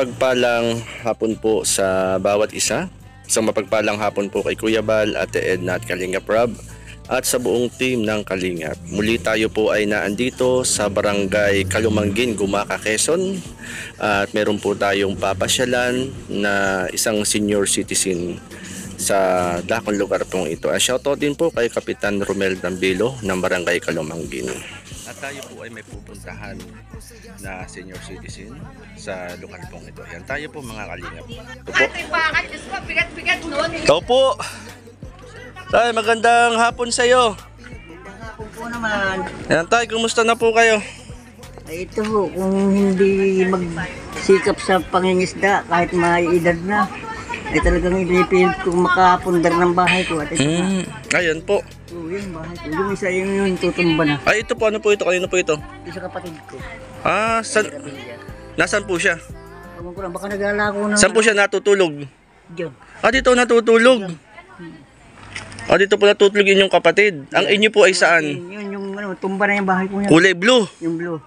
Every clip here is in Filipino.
mapagpalang hapon po sa bawat isa. Isang mapagpalang hapon po kay Kuya Bal, Ate Edna at Kalingap Rob at sa buong team ng Kalingap. Muli tayo po ay naandito sa Barangay Kalumanggin, Gumaca, Quezon. At meron po tayong papasyalan na isang senior citizen sa dakong lugar pong ito. Shoutout din po kay Kapitan Romel Dambilo ng Barangay Kalumanggin. At tayo po ay may pupuntahan na senior citizen sa lugar pong ito. Yan tayo po mga Kalingap. Ito po. Ikaw po. Tay, magandang hapon sa iyo. Magandang hapon po naman. Yan tay, kumusta na po kayo? Ay, ito po, kung hindi magsikap sa pangingisda kahit may edad na, ay talagang inipilit kong makapundar ng bahay ko. At ito Ayan po. Oo, yung bahay ko. Yung isa yung tutumba na. Ay, ito po. Ano po ito? Kanino po ito? Yung sa kapatid ko. Nasaan po siya? Ewan ko lang, baka nag-alako na. Saan po siya natutulog? Diyan. Dito natutulog. Dito po natutulog inyong kapatid. Ang inyo po ay saan? Yun, yung tumba na yung bahay ko niya. Kulay blue. Yung blue.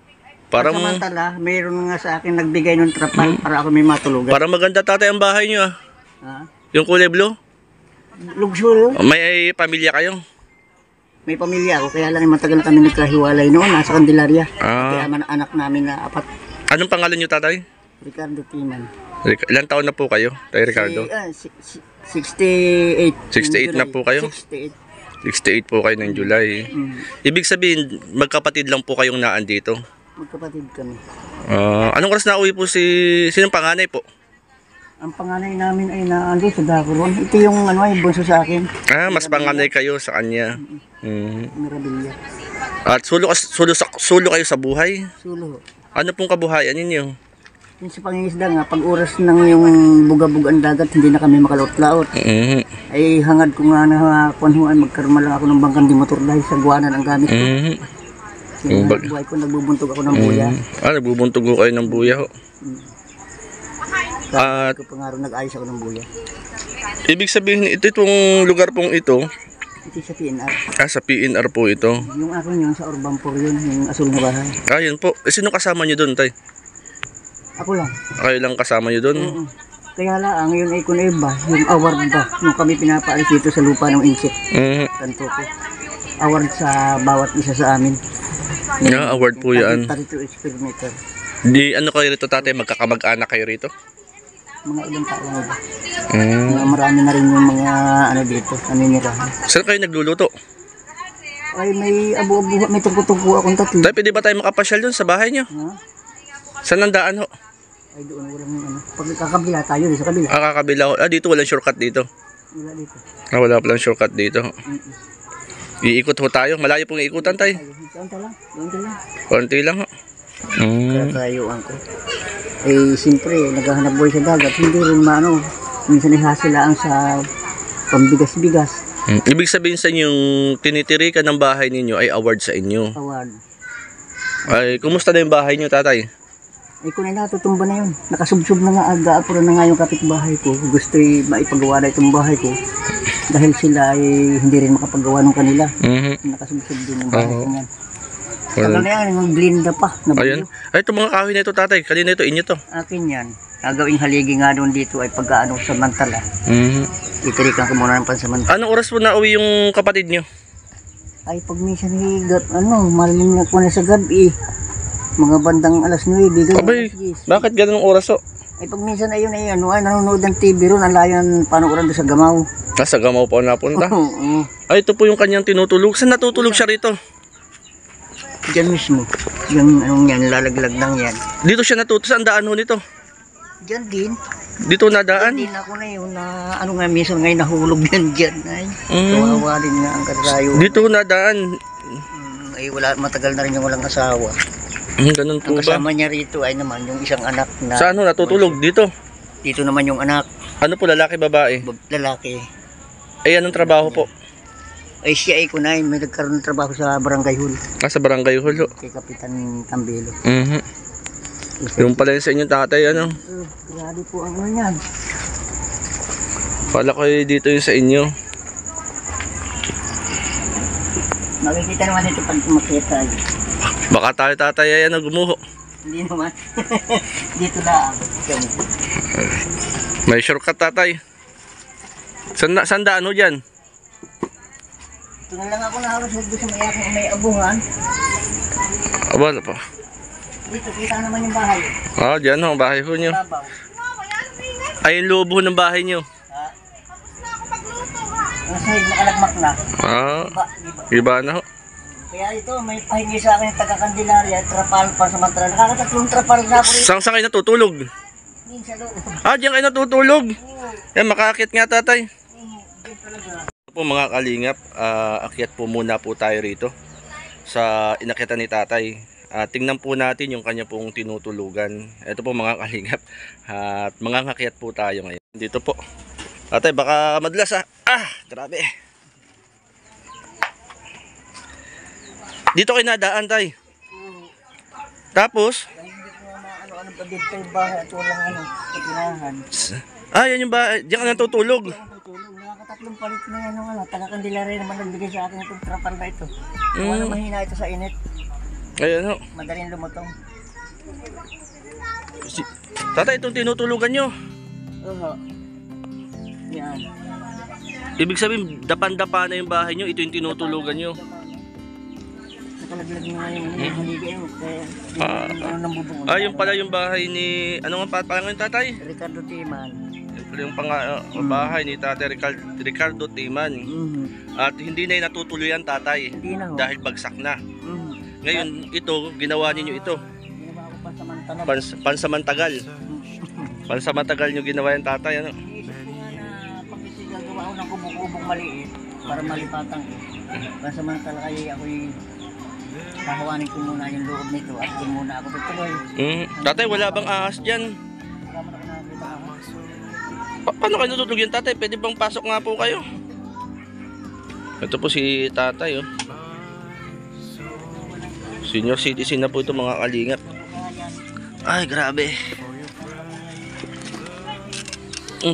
Parang Samantala, mayroon nga sa akin nagbigay ng trapal para ako may matulugan. Parang maganda tatay ang bahay niyo ah. Ha? Yung kulay blue? Luxury. May pamilya kayo? May pamilya ako, kaya lang matagal na kami nagkahiwalay noon, nasa Candelaria. Kaya anak namin na apat. Anong pangalan niyo tatay? Ricardo Timan. Ilang taon na po kayo, tay Ricardo? 68. 68 na po kayo? 68. 68 po kayo ng July. Ibig sabihin, magkapatid lang po kayong naandito? Magkapatid kami. Anong oras na uwi po sinong panganay po? Ang panganay namin ay naandun sa Dacoron. Ito yung ay bunso sa akin. Mas panganay kayo sa kanya. Mirabilia. At sulo kayo sa buhay? Sulo. Ano pong kabuhayan ninyo? Yung sa pangingisda nga, pag oras ng yung buga-bugaan dagat, hindi na kami makalaot-laot. Ay hangad ko nga na ay magkarma lang ako ng bangkang di motor dahil sa guwanan ang gamit ko. Yung buhay ko, nagbubuntog ako ng buya. Nagbubuntog ko kayo ng buya ho. At pangaraw nag-ayos ako ng buya. Ibig sabihin, itong lugar pong ito, ito sa PNR. Sa PNR po ito. Yung akin yun, sa Urbanpur yun, yung asul na bahay. Yun po. Sino kasama nyo doon, tay? Ako lang. Kayo lang kasama nyo doon? Kaya lang, yun ay kung iba, yung award ba, nung kami pinapaalis dito sa lupa ng insect. Kanto ko. Award sa bawat isa sa amin. Award po yan. 32 square meter. Di ano kayo rito tatay, magkakamag-anak kayo rito? Mga ilang tao lang ba? Marami na rin yung mga dito, naninirahan. Saan kayo nagluluto? Ay may abo-abo, may tungko-tungko akong tatlo. Tay, pwede ba tayo makapasyal doon sa bahay nyo? Saan ang daan ho? Ay doon, walang pag kakabila tayo, sa kabila. Kakabila ho. Dito walang shortcut dito? Wala dito. Wala palang shortcut dito. Iikot ho tayo. Malayo pong iikutan tayo. Konti lang. Konti lang ho. Kakayuan ko. Siyempre, naghahanap buhay sa dagat. Hindi rin minsan ihasilaan sa pambigas-bigas. Ibig sabihin sa inyong tinitirikan ng bahay ninyo ay award sa inyo. Award. Ay, kumusta na yung bahay nyo, tatay? Ay, kung natutumba na yun. Nakasubsob na nga, aga-apura na nga yung kapitbahay ko. Gusto maipagawa na itong bahay ko. Dahil sila ay hindi rin makapagawa ng kanila. Nakasubsob din yung bahay ko yan. Tagal na yan, yung blinda pa. Ayun. Ay, itong mga kahoy na ito, tatay. Kanina ito, inyo to. Akin yan. Gagawing haligi nga doon dito ay pagkaano samantala. Itirikan ko muna ng pansamantala. Anong oras po na uwi yung kapatid nyo? Ay, pag minsan higat, malaming na ko na sa gabi. Mga bandang alas 9. Abay, bakit ganun oras o? Ay, pag minsan ayun ay nanonood ng TV ron, alayan panooran doon sa Gamaw. Sa Gamaw po napunta? Ay, ito po yung kanyang tinutulog. Saan natutulog siya rito? Diyan mismo. Yung yan, lalaglag lang yan. Dito siya natutulog. Saan daan ho nito? Diyan din. Dito na daan? Diyan din ako na yun na nga minsan ngayon nahulog yan dyan. Ay, kawawa rin nga ang karayo. Dito na daan? Ay, matagal na rin yung walang asawa. Ganun po ang ba? kasama niya rito ay naman yung isang anak na... Saan ho natutulog? Dito? Dito naman yung anak. Ano po, lalaki, babae? Lalaki. Ay, anong trabaho po? Ay, siya ay kunay. May nagkaroon ng trabaho sa Barangay Hall. Sa Barangay Hall ho? Kay Kapitan Tambelo. Yung pala yun sa inyong tatay, ano? Grabe po ang yan. Pala ko dito yung sa inyo. Makikita naman dito pag makita. Baka tayo tatay ay gumuho. Hindi naman. Dito lang. Kami. May shortcut tatay. Saan daan ho dyan? Ito na lang ako nahalos doon sa may abungan. Aba, ano pa? Dito, kita naman yung bahay. Ah, dyan ho, bahay ho nyo. Babaw. Ay, yung loob ho ng bahay nyo. Ha? Yung side, nakalagmak na. Ah, Iba. iba na ho. Kaya ito, may pahingi sa akin yung taga-Candelaria, trapal pa sa Mantara. Nakakatatlong trapal na ako rin. Saan kayo natutulog? Sa loob. Ah, dyan kayo natutulog. Oo. Yan, makakit nga tatay. Diyan talaga. Po mga kalingap, akyat po muna po tayo rito sa inakyatan ni tatay. Tingnan po natin yung kanya pong tinutulugan. Ito po mga kalingap, at mangangakyat po tayo ngayon. Dito po. Tatay, baka madlas ah. Ah, grabe. Dito kayo nadaan tay. Tapos, Dahil hindi ko ano pa dito yung bahay at walang kapirahan. yan yung ba, diyan ka natutulog. Tutulog, nakakatatlong palit na yan taga-Candelaria naman nagbigay sa akin itong trapal na ito. Wala mahina ito sa init. Ayan ho. Madaling lumutong. Tatay, itong tinutulugan nyo. Oo. Yan. Ibig sabihin, dapan-dapa na yung bahay nyo, ito yung tinutulugan nyo. Nakalaglag na yung haligi yun. Kaya yung nambubungon. Yung pala yung bahay ni, ano nga pangalan ng tatay? Ricardo Timan. Yung pala yung bahay ni tatay Ricardo Timan. At hindi na yung natutuloy ang tatay. Hindi na ho. Dahil bagsak na. Mhm. Ngayon, ito, ginawa ninyo ito. Ginawa ko pansamantala. Pansamantagal. Pansamantagal nyo ginawa yung tatay, ano? Iisip ko nga na pag ito gagawa ko ng kubong-kubong maliit para malipatan ko. Pansamantala ay ako'y kahawanin ko muna yung loob nito at doon muna ako tutuloy. Tatay, wala bang ahas dyan? Wala mo na ako nakakita ako. Paano kayo natutulog yung tatay? Pwede bang pasok nga po kayo? Ito po si tatay, oh. Senior citizen na po ito mga kalingap. Ay, grabe.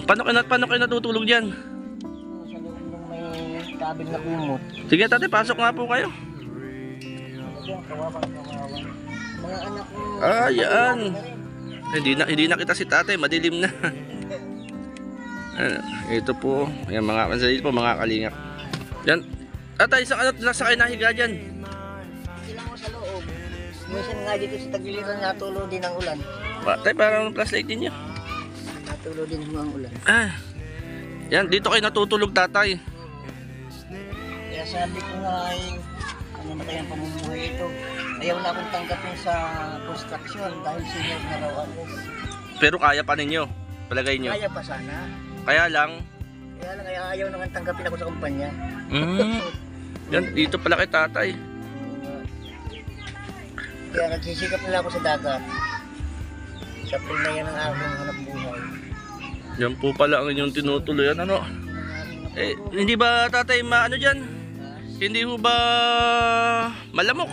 Paano kayo natutulog dyan? Sa loob ng may cabin na kumot. Sige tatay, pasok nga po kayo. Diyan, kawawa. Mga anak ko. Yan. Hindi na kita si tatay, madilim na. Ito po, yan mga kansalit po mga kalingap. Yan. Tatay, nasa kayo nahiga dyan? Sila ko sa loob. Minsan nga dito sa tagiliran natulo din ang ulan. Tatay, parang flashlight ninyo. Natulo din ang ulan. Yan, dito kayo natutulog tatay. Kaya sabi ko nga ay ano na kayang pamumuhay ito. Ayaw na akong tanggapin sa construction dahil senior na raw ako. Pero kaya pa ninyo, palagay nyo. Kaya pa sana. Kaya lang, Kaya ayaw naman tanggapin ako sa kumpanya. yan, dito pala kay tatay. Kaya nagsisikap nila ako sa dagat. Sa pool na yan ang aking hanap buhay. Yan po pala ang inyong tinutuloy. Ano? Hindi ba tatay maano dyan? Hindi ho ba malamok?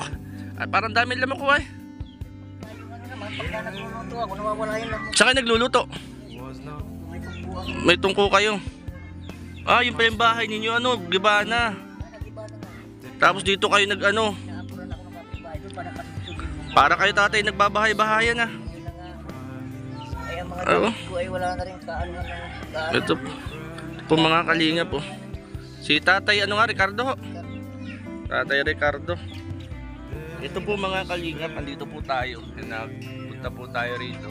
Parang dami lamok ko ay. Ano naman, pagka nagluluto ako, nawawala yun lang. Saan kayo nagluluto? May tungkuhan. May tungko kayo. Yung pala yung bahay ninyo, ano, gibana. Nag-iba na nga. Tapos dito kayo nag-ano. Naapuran ako ng kapitbahay doon para kasubsubin mo. Para kayo tatay nagbabahay-bahayan na. Yun na nga. Ay ang mga Oo. gamit ko ay wala na rin kaano na kaano. Ito po mga kalinga po. Si tatay, ano nga, Ricardo ho. Tatay Ricardo. Ito po mga kalingap, andito po tayo. Nagpunta po tayo rito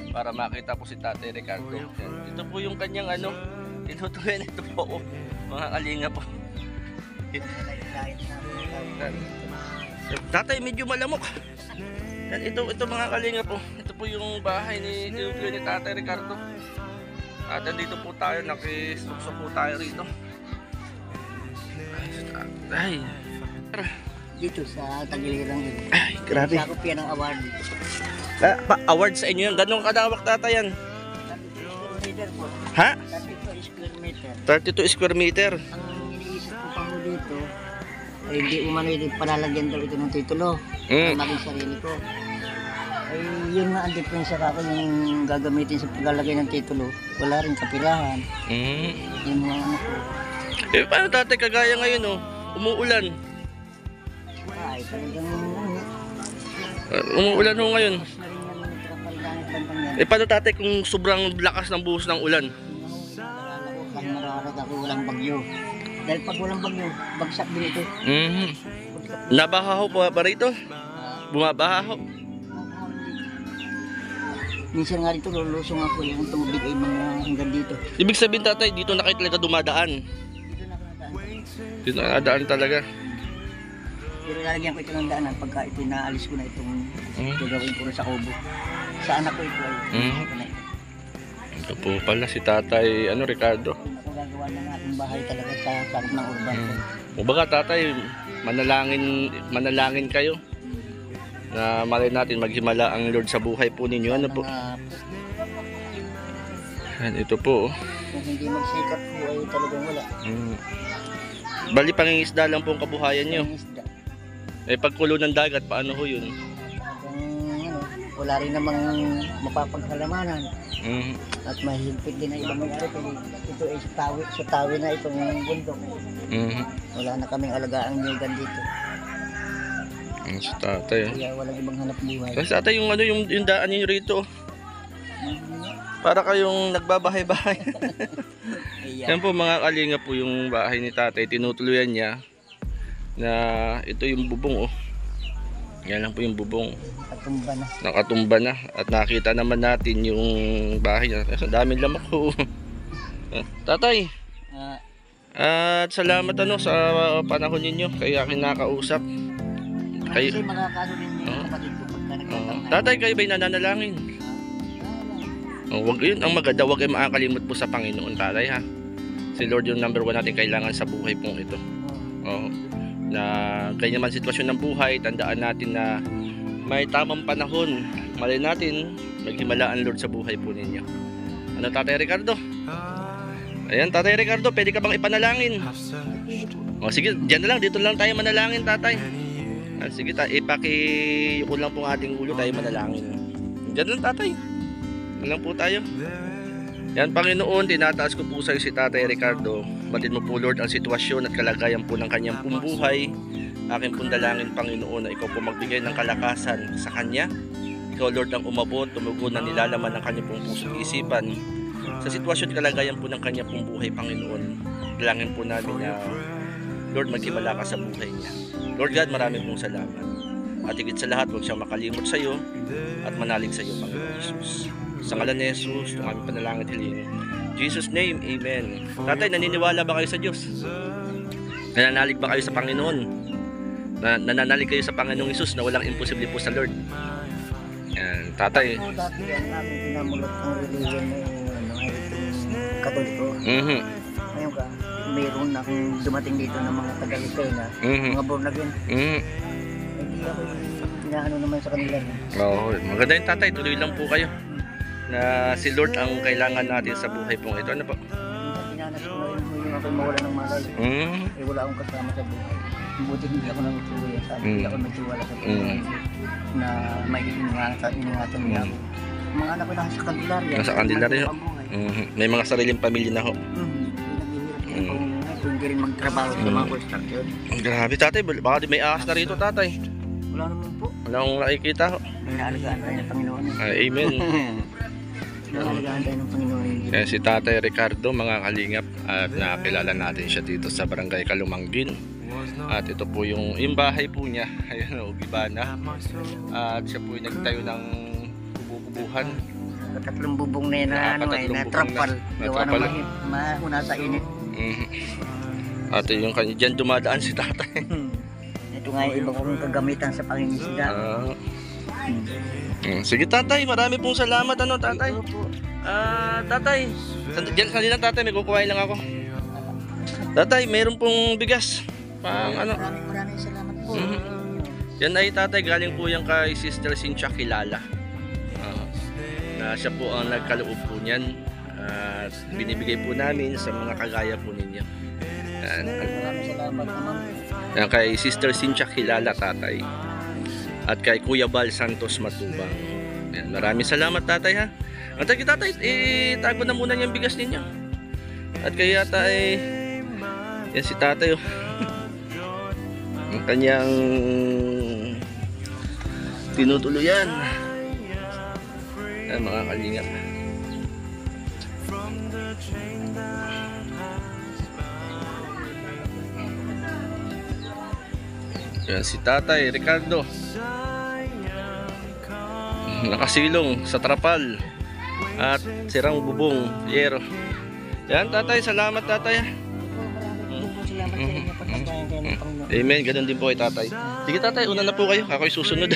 para makita po si tatay Ricardo. Yan. Ito po yung kanyang ano, tinutuloy na ito po. Mga kalingap po. Tatay, medyo malamok. Yan, ito mga kalingap po. Ito po yung bahay ni tinutuloy ni tatay Ricardo. At dito po tayo, nakisukso po tayo rito. Ay, Dito sa tagiliran yun. ay grabe. Sakop yan ng award. Award sa inyo yan. Ganong kadawak tata yan? 32 square meter po. Ha? 32 square meter. 32 square meter. Ang iniisip ko pa mo dito, ay hindi umano ito palalagyan daw ito ng titulo. Para maging sarili ko. Ay yun nga ang diferensya ka ako yung gagamitin sa paglalagay ng titulo. Wala rin kapirahan. Yung mga ano ko. Paano tatay kagaya ngayon oh? Umuulan. Ay talagang ano. Umuulan ho ngayon. Tapos na rin yung trapal langit bandang yan. Eh paano tatay kung sobrang lakas ng buhos ng ulan? Naalala ko, kahit mararat ako walang bagyo. Dahil pag walang bagyo, bagsak din ito. Mhm. Bagsak. Nabaha ho pa rito? Bumabaha ho? Minsan nga dito lulusong ako yung tubig ay mga hanggang dito. Ibig sabihin tatay, dito na kayo talaga dumadaan. Dito na ako nadaan. Dito na nadaan talaga. Pero lalagyan ko ito ng daanan pagka ito inaalis ko na itong gagawin ko sa kubo. Sa anak ko ito ay ito na ito. Ito po pala si tatay, Ricardo. Kung ako gagawa ng ating bahay talaga sa sakop ng urban. Kumbaga tatay, manalangin kayo na malay natin maghimala ang Lord sa buhay po ninyo. Ano po? Yan, ito po. Kung hindi magsikap po ay talagang wala. Bali pangingisda lang po ang kabuhayan nyo. Ang isda. Eh pagkulo ng dagat, paano ho yun? Wala rin namang mapapaghalamanan. At mahigpit din na ibang may-ari. Ito ay sa tawi na itong bundok. Wala na kaming alagaang nyugan dito. Si tatay. Kaya walang ibang hanap buhay. Kasi tatay, yung daan nyo rito. Para kayong nagbabahay-bahay. Yan po mga kalinga po yung bahay ni tatay. Tinutuluyan niya na ito yung bubong. Yan lang po yung bubong. Katumba na. Nakatumba na. At nakita naman natin yung bahay niya. Ang daming lamak po. Tatay. At salamat sa panahon ninyo. Kaya aking nakausap. Kasi makakaano din yung kapatid ko pagka nagtatanghay. Tatay, kayo ba'y nananalangin? Wag yun. Ang maganda, wag kayo makakalimot po sa Panginoon, tatay, ha. Si Lord yung number 1 natin kailangan sa buhay pong ito. Na ganyan man sitwasyon ng buhay, tandaan natin na may tamang panahon. Malay natin, maghimala ang Lord sa buhay po ninyo. Ano, Tatay Ricardo? Ayan, Tatay Ricardo, pwede ka bang ipanalangin? Sige, dyan na lang, dito lang tayo manalangin, tatay. Sige, ipakiyuko lang po ang ating ulo, tayo manalangin. Dyan lang, tatay. Dyan lang po tayo. Yan, Panginoon, tinataas ko po sa iyo si Tatay Ricardo. Batid mo po, Lord, ang sitwasyon at kalagayan po ng kanyang pong buhay. Akin pong dalangin, Panginoon, na ikaw po magbigay ng kalakasan sa kanya. Ikaw, Lord, ang umabot, tumugon na nilalaman ng kanyang pong puso at isipan. Sa sitwasyon at kalagayan po ng kanyang pong buhay, Panginoon, dalangin po namin na, Lord, maghimala ka sa buhay niya. Lord God, maraming pong salamat. At higit sa lahat, huwag siyang makalimot sa iyo at manalig sa iyo, Panginoon Jesus. Sa ngalan ni Jesus, itong aming panalangin hiling. Jesus name, Amen. Tatay, naniniwala ba kayo sa Diyos? Nananalig ba kayo sa Panginoon? Nananalig kayo sa Panginoong Jesus na walang imposible po sa Lord? Yan, tatay. Ako dati ang namin pinamulot ang religion na itong Katoliko. Ngayon ka, mayroon na akong dumating dito ng mga Tagalipay na mga born again. Hindi ako inaano naman sa kanila. Maganda yung tatay, tuloy lang po kayo. Na si Lord ang kailangan natin sa buhay pong ito. Ano po? Dinanas ko na rin yung ako mawala ng malay. Wala akong kasama sa buhay. Buti hindi ako nang tuloy. Hindi ako nagtiwala sa Panginoon na may iningatan niya ako. Mga anak ko nasa Candelaria. Nasa Candelaria. May mga sariling pamilya na ho. Kung hindi rin magtrabaho sa mga construction. Grabe, tatay, baka di may ahas na rito, tatay. Wala naman po. Wala akong nakikita ho. May naalagaan tayo ng Panginoon. Amen. Naalagaan tayo ng Panginoon. Kaya si Tatay Ricardo, mga kalingap, at nakakilala natin siya dito sa Barangay Kalumanggin. At ito po yung bahay po niya. Ayun, Ugibana. At siya po yung nagtayo ng kububuhan. Tatlong bubong na yun na trapal. Gawa ng mahuna sa init. At yung kanya dyan dumadaan si tatay. Ito nga yung iba kong kagamitan sa pangingisda. Sige tatay, marami pong salamat tatay. Tatay, sandali lang tatay, may kukuhain lang ako. Tatay, mayroon pong bigas. Maraming salamat po. Yan ay tatay, galing po yan kay Sister Cynthia Kilala. Na siya po ang nagkaloob po niyan. At binibigay po namin sa mga kagaya po ninyo. Maraming salamat naman. Yan kay Sister Cynthia Kilala, tatay. At kay Kuya Bal Santos Matubang. Yan, maraming salamat tatay ha. At tatay, itago na muna yung bigas ninyo. At kaya tatay, yan si tatay ang kanyang tinutuluyan. Yan mga kalingap. Yan si Tatay Ricardo. Nakasilong sa trapal at sirang bubong yero. Yan tatay, salamat tatay. Amen, ganun din po ay tatay. Sige tatay, una na po kayo, ako'y susunod.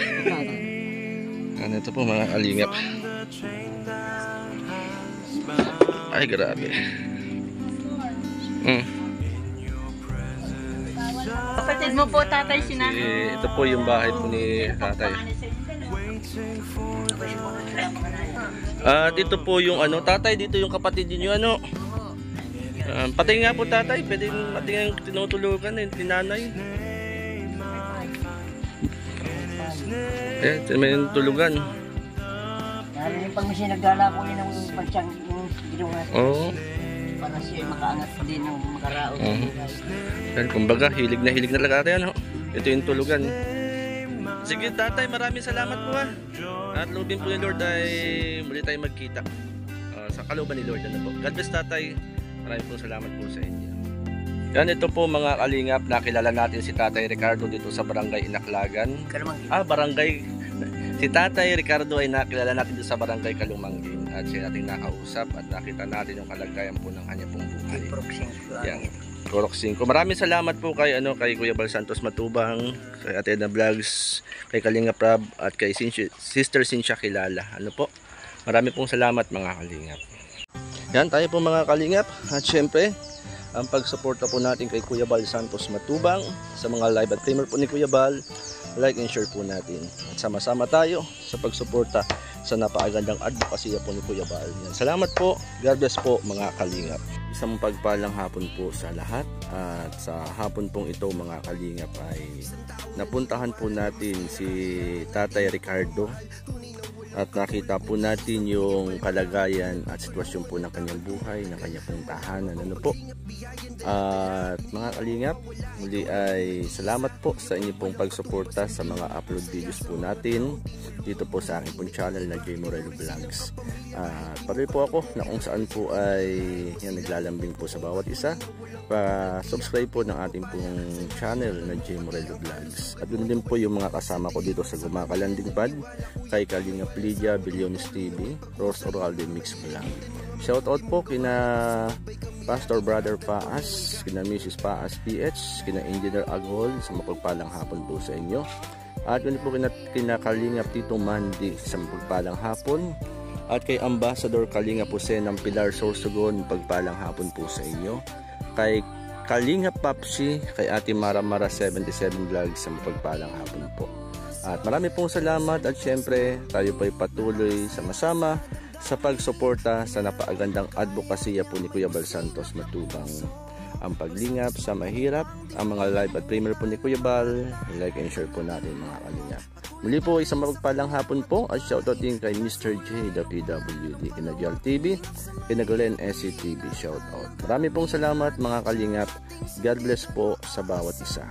Ano ito po mga kalingap. Ay grabe. Kapatid mo po tatay Ito po yung bahay po ni tatay. Dito po yung ano, tatay, dito yung kapatid niyo ano. Patay nga po tatay, pwede patingin tinutulugan eh, tinanay. May tulugan. Lalo yung pag may nagdala ko yun ng pansiyang ginawa. Oo. Para siya makaangat din ng makaraos. Kumbaga, hilig na talaga tayo, no? Ito yung tulugan. Sige tatay, maraming salamat po ha. At loobin po ni Lord ay muli tayo magkita. Sa kalooban ni Lord, ano po. God bless tatay. Maraming po salamat po sa inyo. Yan, ito po mga kalingap, nakilala natin si Tatay Ricardo dito sa Barangay Inaklagan. Barangay. Si Tatay Ricardo ay nakilala natin dito sa Barangay Kalumangin. At siya natin nakausap at nakita natin yung kalagayan po ng kanya pong buhay. Yan. Korok 5. Maraming salamat po kay Kuya Bal Santos Matubang, kay Ate Edna Vlogs, kay Kalinga Prab at kay Sister Cynthia Kilala. Ano po? Maraming pong salamat mga kalingap. Yan tayo po mga kalingap. At syempre, ang pagsuporta po natin kay Kuya Bal Santos Matubang sa mga live at premiere po ni Kuya Bal, like and share po natin. At sama-sama tayo sa pagsuporta sa napakagandang advocacy po ni Kuya Bal. Yan. Salamat po. God bless po mga kalingap. Isang pagpalang hapon po sa lahat. At sa hapon pong ito mga kalingap ay napuntahan po natin si Tatay Ricardo. At nakita po natin yung kalagayan at sitwasyon po ng kanyang buhay, ng kanyang pong tahanan. Ano po? At mga kalingap, muli ay salamat po sa inyo pong pagsuporta sa mga upload videos po natin dito po sa aking pong channel na J. Morelo Vlogs. At patuloy po ako na kung saan po ay naglalambing po sa bawat isa. Pa-subscribe po ng ating pong channel na J. Morelo Vlogs. At doon din po yung mga kasama ko dito sa Gumakalanding Pad, kay Kalingap Lydia Billones TV, Rose Oralde Mix Vlog. Shoutout po kina Pastor Brother Paas, kina Mrs. Paas PH, kina Engineer Agol, sa mapagpalang hapon po sa inyo. At yun po kina Kalingap Tito Mandy, sa mapagpalang hapon. At kay Ambassador Kalingap Jose ng Pilar Sorsogon, pagpalang hapon po sa inyo. Kay Kalingap Papsi, kay Ate Mara 77 Vlog, sa mapagpalang hapon po. At marami pong salamat at syempre tayo po'y patuloy sama-sama sa pagsuporta sa napakagandang advokasya po ni Kuya Bal Santos Matubang. Ang paglingap sa mahirap, ang mga live at premiere po ni Kuya Bal, like and share po natin mga kalingap. Muli po isang mapagpalang hapon po at shoutout din kay Mr. J, the PWD, kina Jal TV, kina Glenn SCTV, shoutout. Marami pong salamat mga kalingap. God bless po sa bawat isa.